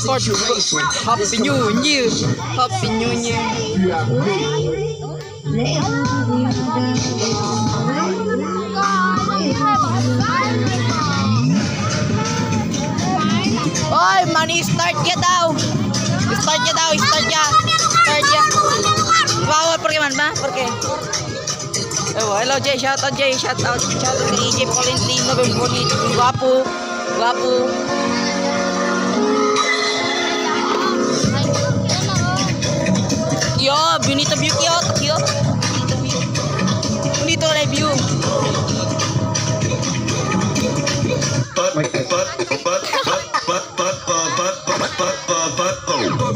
24th. Happy New Year. Happy New Year. Oy, money start ya daw. Start ya daw, start ya. Start ya. Wow, por qué man ba? Por qué? Oh, hello Jay, shout out Jay, shout out kay EJ Polentino, bonito, guwapo. Guwapo. Yo, bonito view kyo, kyo. Bonito na view.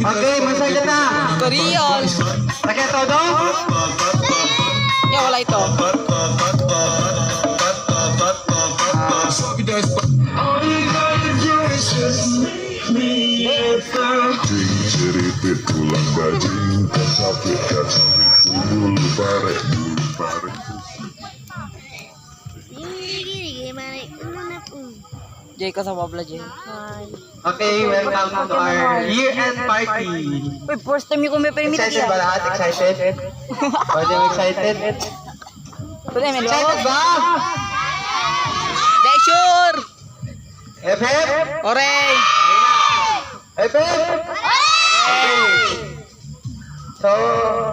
Okay, masaya na. Korean. Sakit todo? Ya, wala ito. Ceripit tulang daging kasapit bulu barek Jay, kasama pala Jay. Okay, welcome to our year-end party. Uy, first time yung kumiprimit Excited ba lahat? Excited? Pwede mo excited? Pwede, may Excited ba? Day, sure! Hep hep! Oray! Hep hep! So,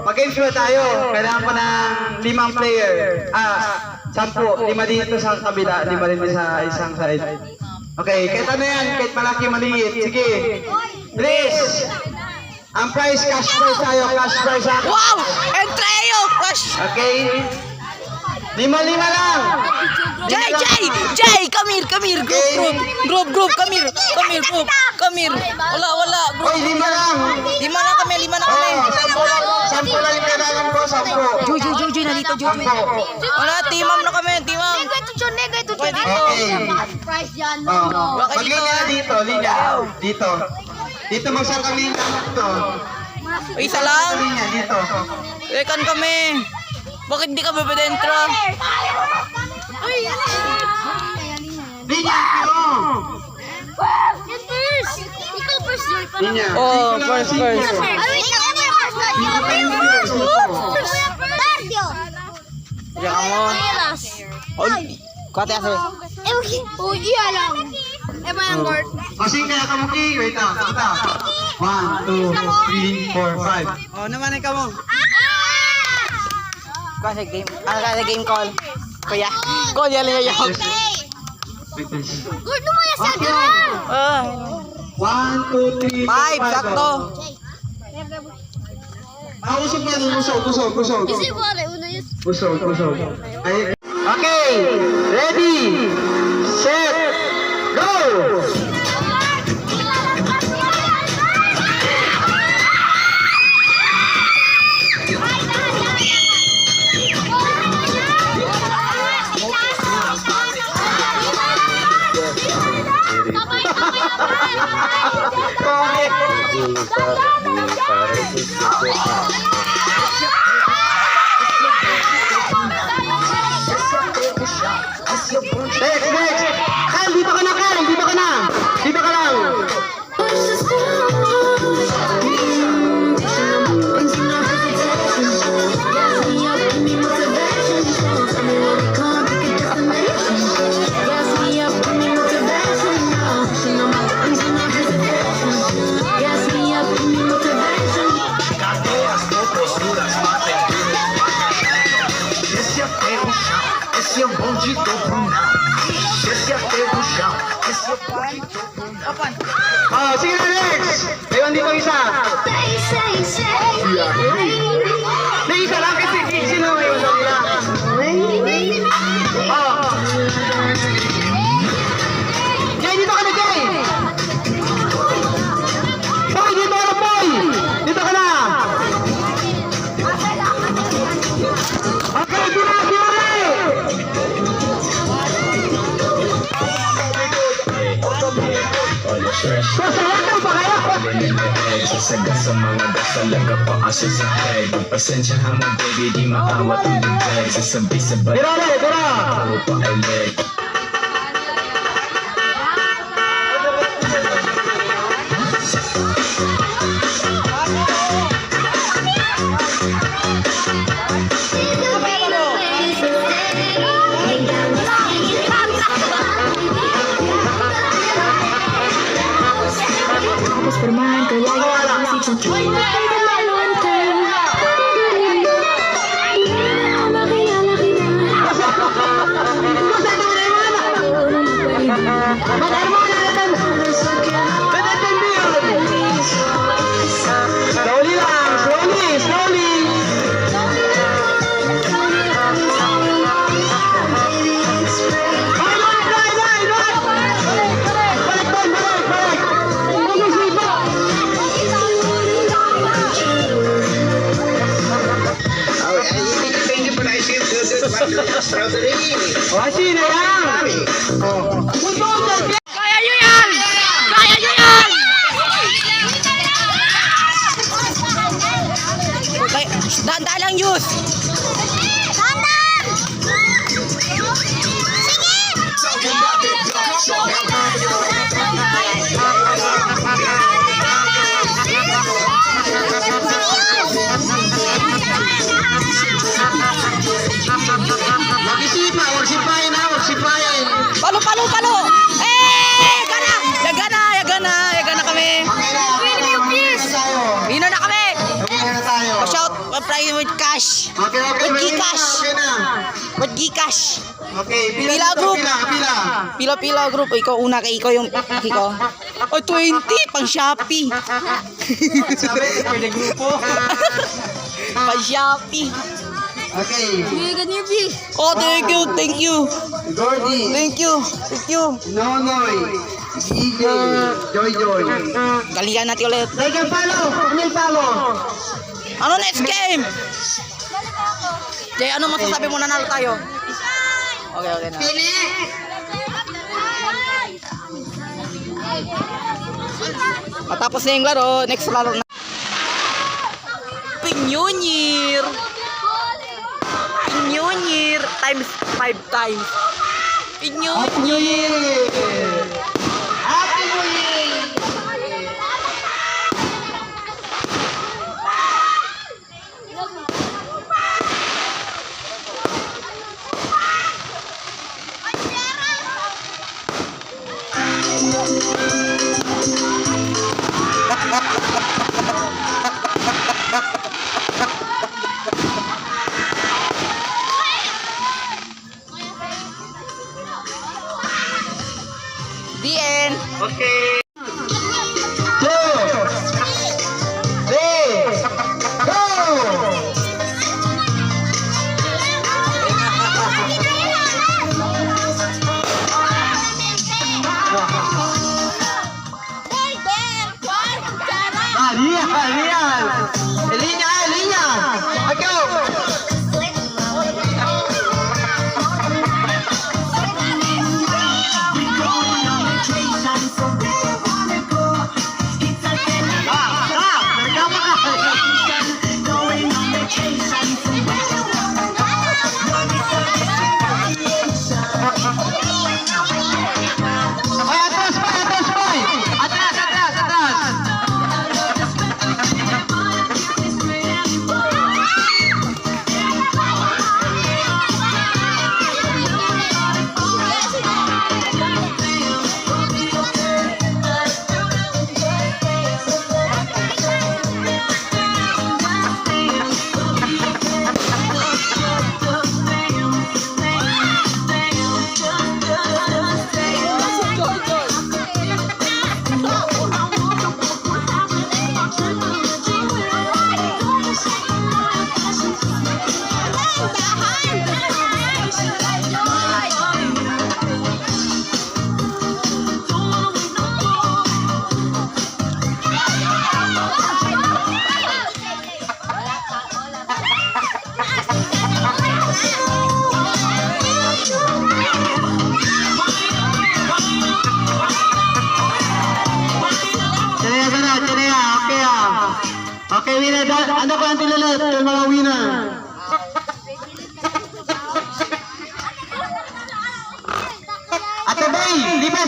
mag-games muna tayo. Kailangan ko ng 5 player. 10. 5 dito sa kabila, 5 rin sa isang side. Okay, kahit ano yan, kahit malaki, maliit. Sige. Please! Ang prize, cash prize tayo. Cash prize ako. Wow! Entreyo! Crush! Okay? 5 lang! Jay! Jay! Jay! Come here! Come here! Group! Come here! Come here, group! Come here! Wala! Group! Oy, 5 lang! 5 na kami! 5 na kami! 10 lang yung kailangan ko, 10. Joy na dito! Joy! 10. Wala! Timam na kami! Timam! Pwede dito! Maglinya dito, linya. Dito. Dito magsang kami dito. Isa lang! Linya dito. Ikan kami! Bakit di kami pwede entro? Linya, pero. Linya. Oh, first. Diyan ka mo. Kate ase. Kasing kaya kamuki. Wait lang. Kita. 1, 2, 3, 4, 5. Oh, naman ikaw mo. Kasi game call. Kuya. Call yan niya yung. Good 1, 2, 3, 5, sakto. Usog na. Usog. Okay. Ready. Set. Go. Next. Kyle, dito ka na. Dito ka lang. Esse é o bonde do Brunão. Esse é o chão. Esse é o bonde do Brunão. Oh, sige na, next. Ayun dito isa. Hindi, isa lang kasi sino may usap nila. Oh. Jay, dito ka na, Jay. Boy, dito ka na, boy. Dito ka na. Okay, dito. Sasaga sa mga dasalaga pa asa sa head. Pasensyahan mo baby, di maawat ang bibig. Sasabay-sabay ako pa ay leg. O, sino yan? Kaya nyo yan! Kaya nyo yan! Danda lang, Yus! Mag-isipa, magsipayin ha, magsipayin. Palo, palo, palo! Eh! Gana! Yagana kami! Wino na kami! Okay na tayo. Shout, price with cash! Okay, With Marina, Gcash! okay na. With Gcash! Okay, Pila group. Pila. Pila group. Ikaw una kay ikaw yung ikaw. O 20 pang Shopee. Sabi, pwede grupo. Pang Shopee. Okay. Oh, thank you. Gordy. Thank you. Nonoy. DJ. Joy. Galingan natin ulit. Like and follow. Ano yung follow? Ano next game? Jay, ano masasabi mo, nanalo tayo? Okay na. Matapos na yung laro, next laro na. Pinyunir times 5 times. Pinyunir. Happy New Year! The end. Okay. 2, 3, go! Lian! Elinya! Go! Okay, winner. Ano ko ang tilalat ng mga winner? Ate Bay, lipas!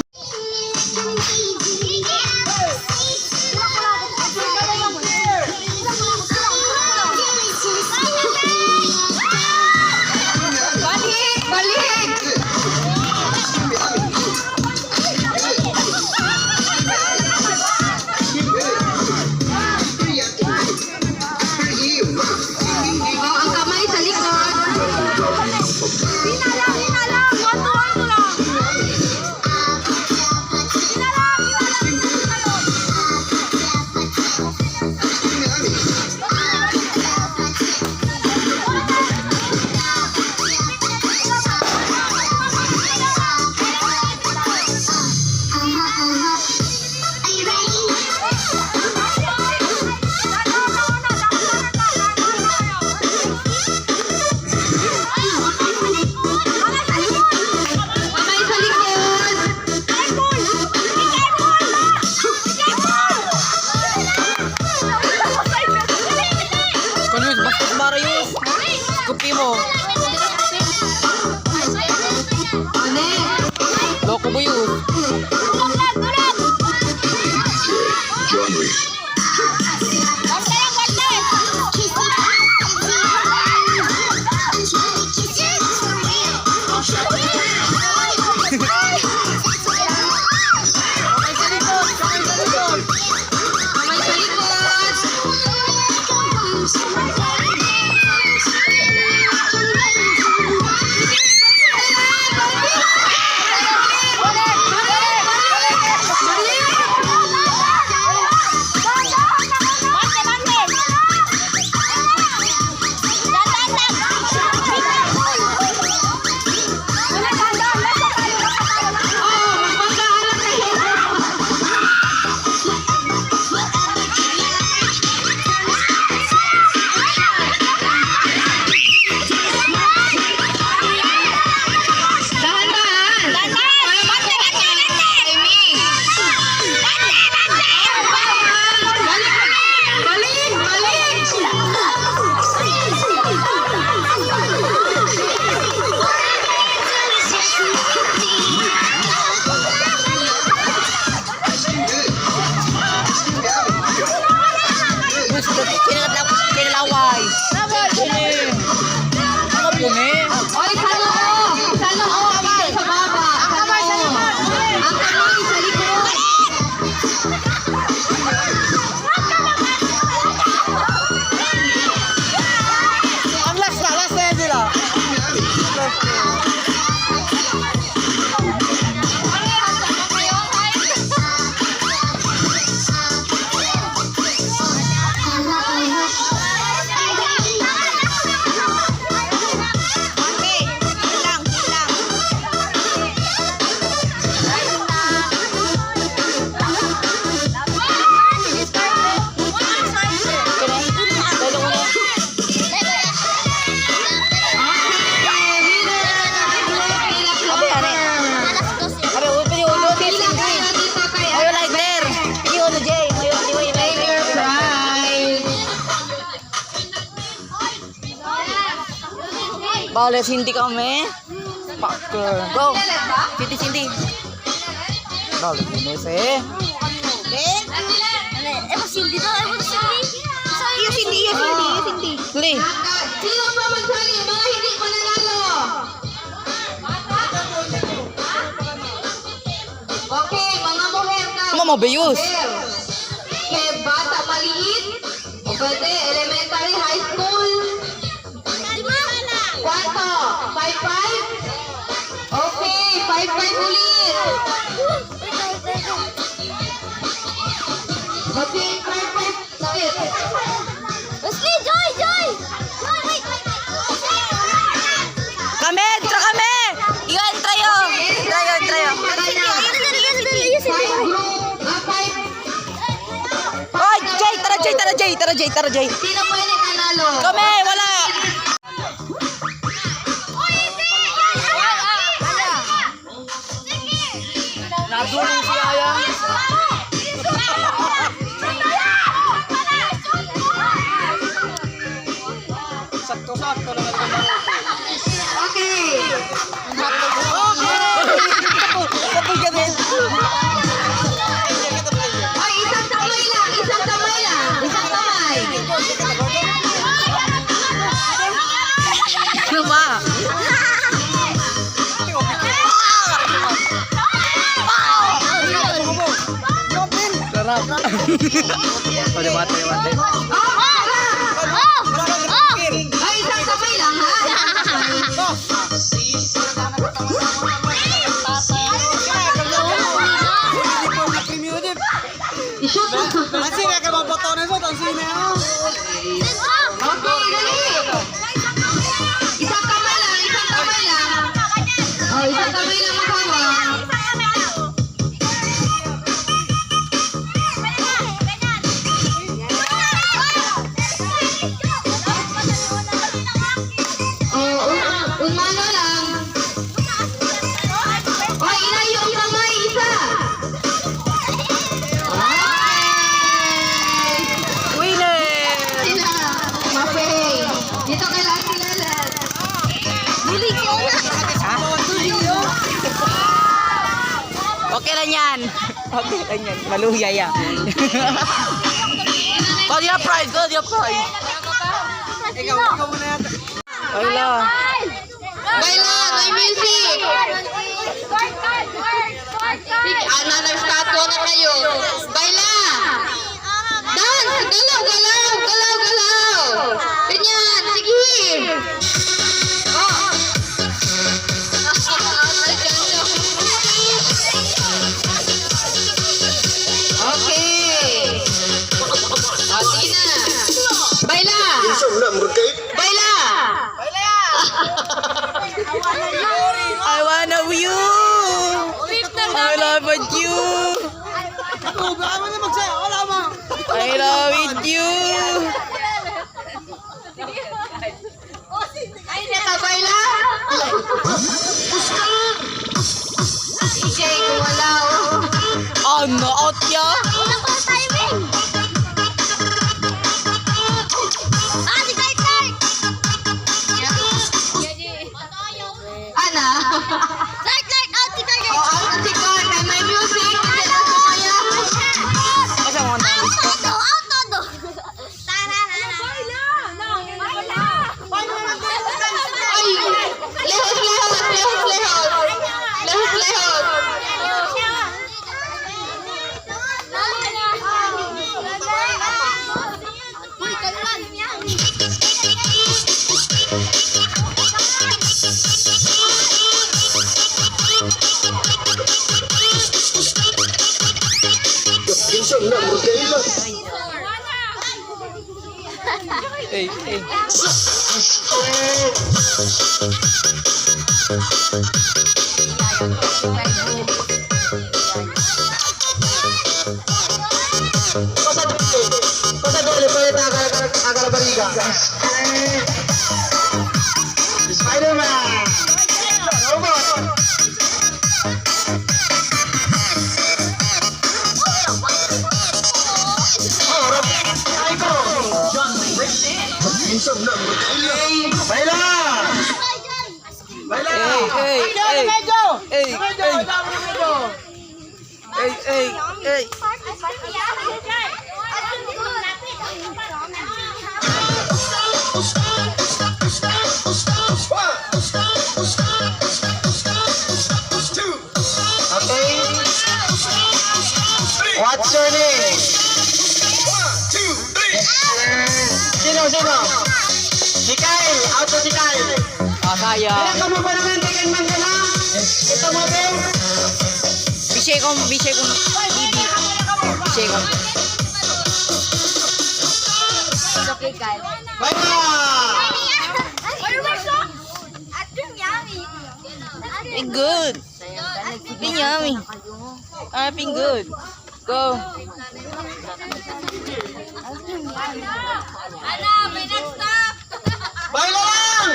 mo. Loko mo yun. Genre. Kinalaway. Mga puni. Oy, salo ko! Salo ko! Dito sa baba! Ang kamay sa likod! Ang last na yan sila. Bale, Cindy kami. Packer. Go. Cindy. Bale, Guinness eh. Lee. Sino pa magsali? Mga hindi mananalo! Okay, mga muher na. Mga mabayos. Okay, bata maliit. O pwede, elementary, high school. Kwanto? 5-5? Okay, 5-5 ulit. Okay, 5-5 ulit. Leslie, Joy! Kami, entra kami. Iyo, entra yo. Entra yo. Oy, tara, Jay. Sino pwede nanalo? Kami, wala. Nadulo si Aya. Sakto lang ito. Okay. Kapag kami. Ay, isang kamay lang. Isang kamay. Ano ba? Sarap. Pwede mate. Ay, isang kamay lang, ha? I-shoot mo. Tansin na ka maboto na so, tansin na. Okay, dali. Isang kamay lang. Oh, isang kamay lang makawak. Oh, umano lang. Oh, ilayo ang kamay, isa. Ay! Winner! Sila, Mapay. Dito kay Lucky Lalat. Okay, ganyan. Maluya yan. Go, di na prize. Go, di na prize. Ikaw muna yan. Ayla. Baila, may music. Another statue na kayo. Baila. Dance. Galaw, galaw, galaw, galaw. Ganyan, sige. Oh. Okay. Sige na. Baila. Baila. I wanna you. I love you. I love it you. Baila. DJ, kumalaw. Oh, naot ya. Ana. Oh, out si Carl. May music. Asa mo na? Ay, lehos, lehos, lehos, lehos. Lehos, lehos. Hey, hey. Cosa dole puede agar la barriga? Spider-Man! Robot! Baila! Baila! Hey, hey, hey. Hey, hey. Hey, hey, hey. Okay? What's your name? Sino? Si Kyle! Out to si Kyle! Ah, sayang. Kailan ka mo ba naman Tekken Mandela? Ito mo ba? Bishay ko, bibi. Bishay ko. Baila! Be good. Be yummy. Be good. Go. Baila lang!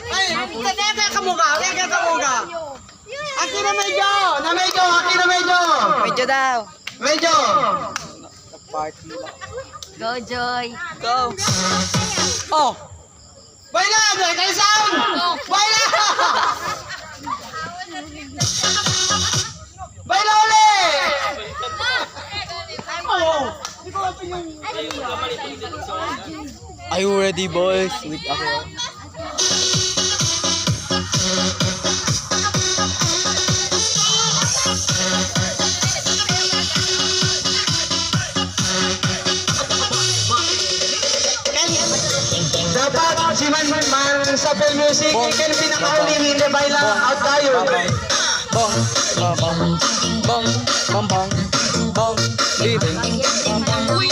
Ay, teka ka mukha. Aki na medyo! Aki na medyo! Medyo daw. Medyo! Go, Joy. Go. Oh. Baila! Kayo sound! Baila! Baila ulit! Are you ready, boys? With ako. Dapat si Man sa film music, ikan pinakauli hindi baila out tayo. Bong, bong, bong, bong, bong, bong, bong, bing, bong, bong, bing,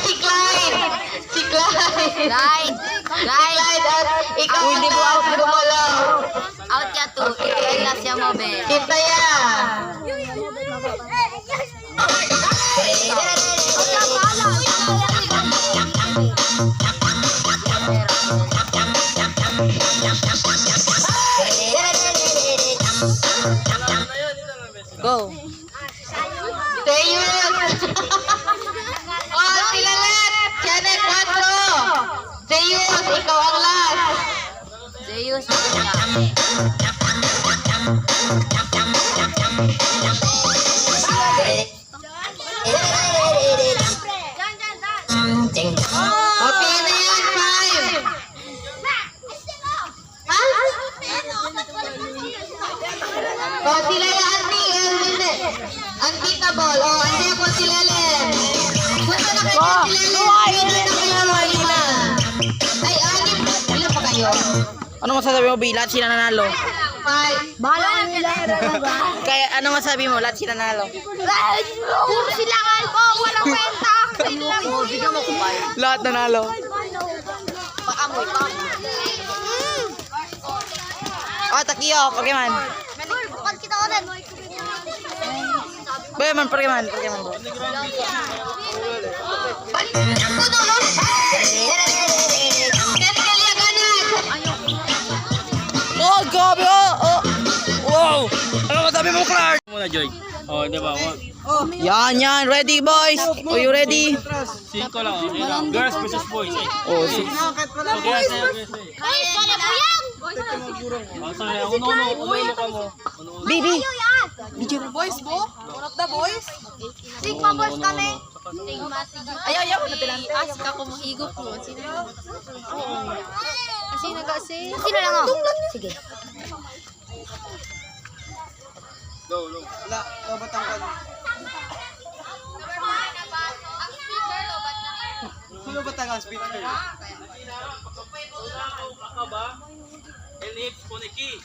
Si Clyde. Si Clyde. Clyde. Clyde at ikaw Uy, di mo out, di mo gumalaw. Out ya tu. Ito siya mo, be. Kita ya. Go. Okay na yan, 5. O, sila yung unbeatable. O, andi ako sila Len. Punta na kayo sila Len. Ay, anim. Ilan pa kayo? Ano masasabi mo, B? Lahat sila nanalo. 5. Bahala na nila. Kaya ano masabi mo? Lahat sila nanalo. Puro sila kalbo. Walang kwenta. Sila mo. Bigyan mo kumpay. Lahat nanalo. Pakamoy pa. Oh, Takiyo, Pokemon. Bukod kita ulit. Pokemon, Pokemon, Pokemon. Puno, no? Kaya kaliaganan. Oh, gabi, oh. Wow! Ano masabi mo, Clark? Muna, Joy. Oh, di ba? Yan. Ready, boys? Are you ready? 5 lang. Oh. Yun lang. Girls versus boys. Eh. Oh, si... Okay, sige. Ay, sana po yan. Oh, sorry. Uno ka mo. Baby! Sigma boys kami. Ayaw, napilante. Ask ako mo. Higop mo. Sino lang ako? Sige. Wala, batang ka. Sino ba taga speaker? Elip, Puniki.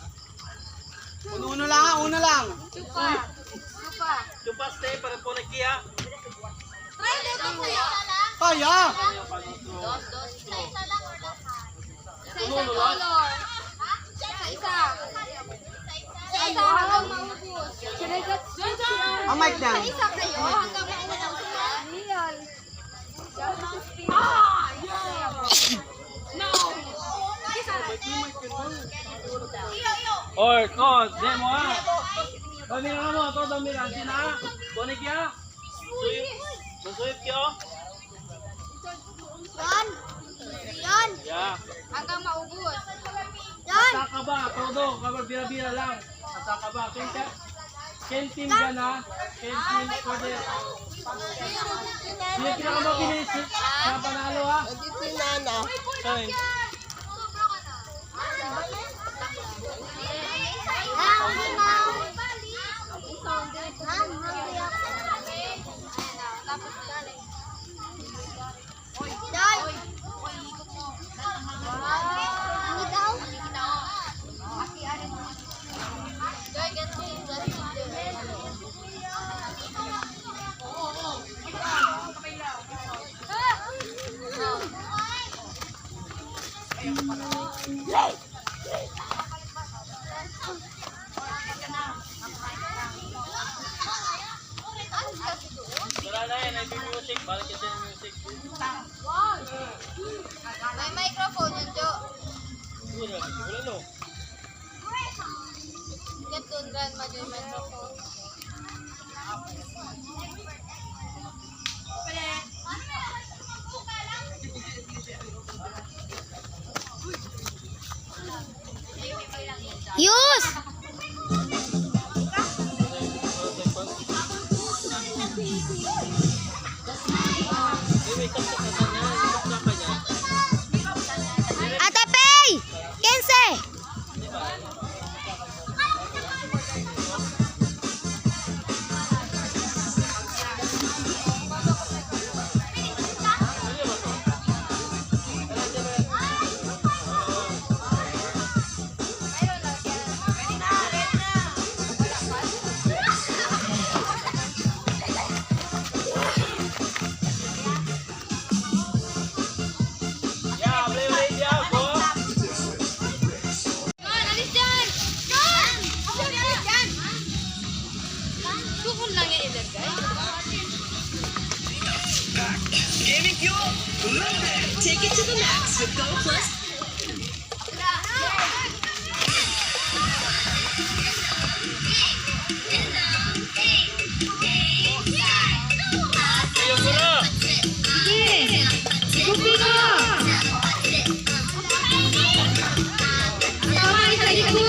Uno lang. Chupas tayo para Puniki, ha? Kaya! Isa hanggang maubos. Ang mic na. Isa kayo hanggang maubos. Real. Demo, ha? Damira mo, to damira. Sina, Puniki, ha? Suyip kyo? Yan. Yeah. Hanggang maubos. Yan. Ataka ba? Todo, kapag bira-bira lang. Ataka ba? Kentim ka na. Kentim ko din. Hindi ka mabilis. Sa panalo, ha? Sorry. Wala na yan. May music. Balik kasi yung music. May microphone yun, Jo. Wala no. Get to grandma yung microphone. Use! Atapay! 15! Yeah, play radio. Go. Alis dyan! Yan! Alis dyan! Sukun lang yan, either guys. Ayun ko na. Kamay sa likod.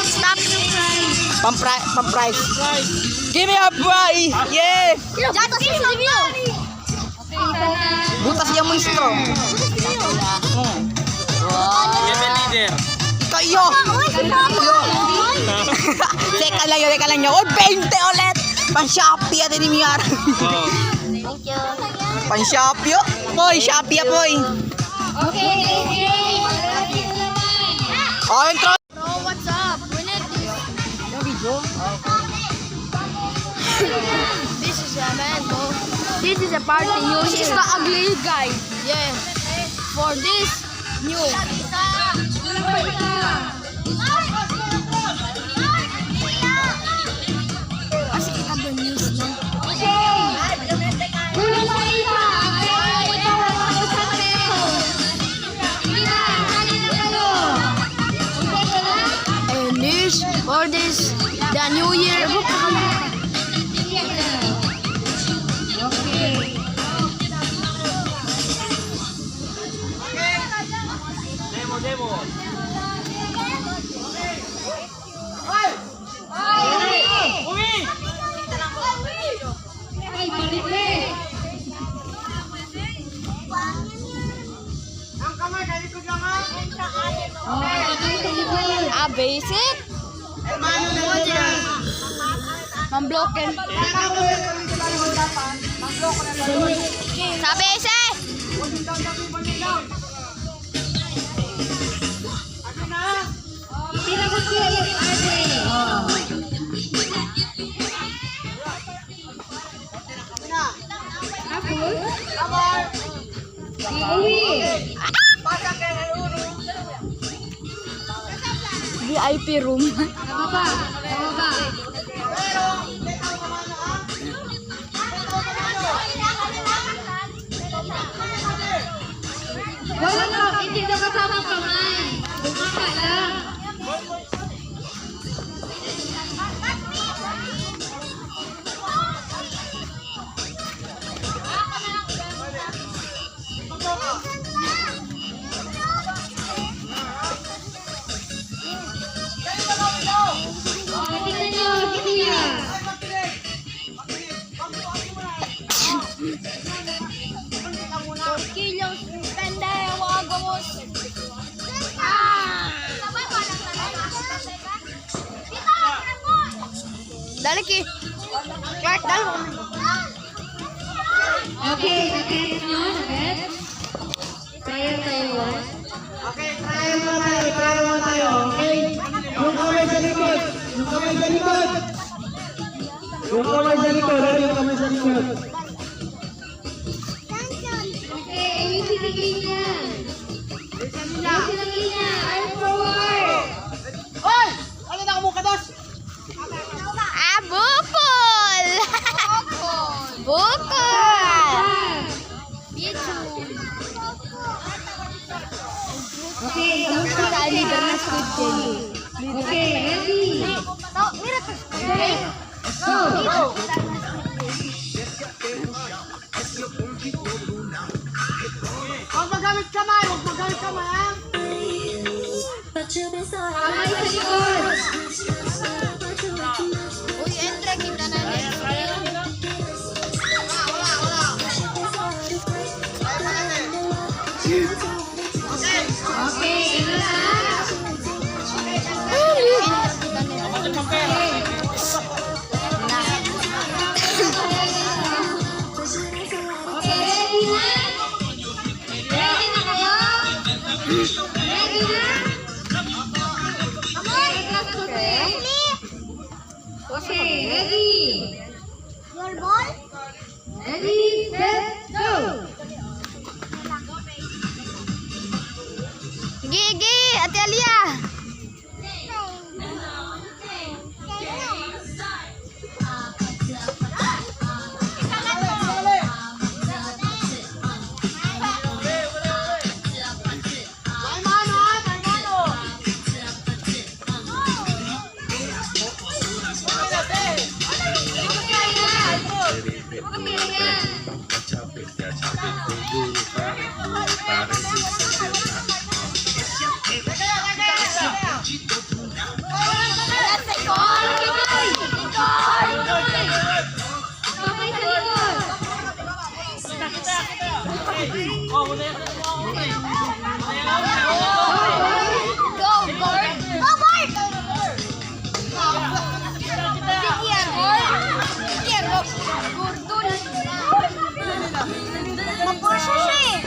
Stop the price. Pang-price. Give me a prize! Yeah! Butas yung review. Butas yung mo straw. Level leader. Ikaw iyo! Teka lang yun. Oh, 20 ulit! Pang-Shopee at inimiyar. Thank you. Pang-Shopee oh. Poy, Shopee ah, poy. Okay. Oh, intro. Bro, what's up? We need this. This is a man, bro. This is a party news. This is the ugly guy. Yeah. For this new. Kasi kita ba news lang? And this, for this, the new year. Demo. Basic? Mambloken. Sa basic! VIP room. Hindi na kasama kamay. Bumaba lang. Tingnan nyo, Kia. Kilos, pende, wagos. Dali ki. Clark, dali. Okay, nakit nyo, nakit. Trial tayo. Okay, trial mo tayo. Okay? Yung kamay sa likod. Yung kamay sa likod. Okay, ayusin ang linya. Ayusin ang linya. I'm forward. Ah, bukol! Bukol! Okay, don't Sa leader na Squid Game. Okay, ready. Okay, go. Kamay sa likod. Uy, entre, kita na next. Okay, ito na. Okay, ready na? Ready na kayo? Ready na? Okay, class to Oh, muna yan. Okay. Go, guard! Go, guard! Sige yan, guard! Sige yan, go! Gurdun! Mapursa siya eh!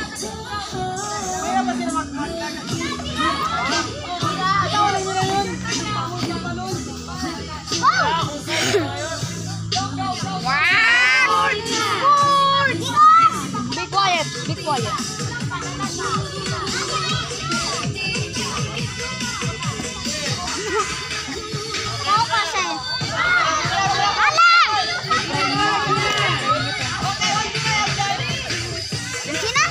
Wow! Be quiet, be quiet. Mau kasi. Alam! Sina?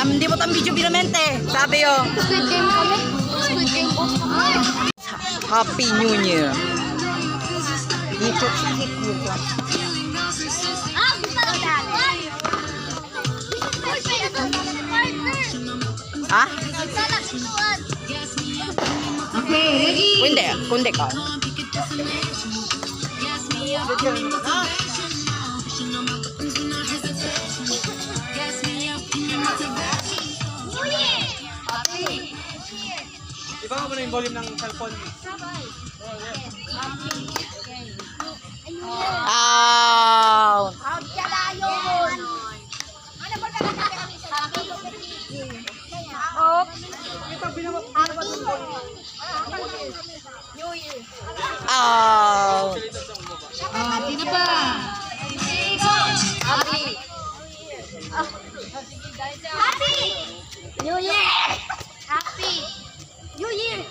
Hindi mo tang video binamente. Sabi yo. Squid Game kami. Squid Game po. Happy New Year. Ha? Kundi ka. Iba mo na yung volume ng cellphone. Ow! Ow! Sino pa? Happy New Year! Happy New Year!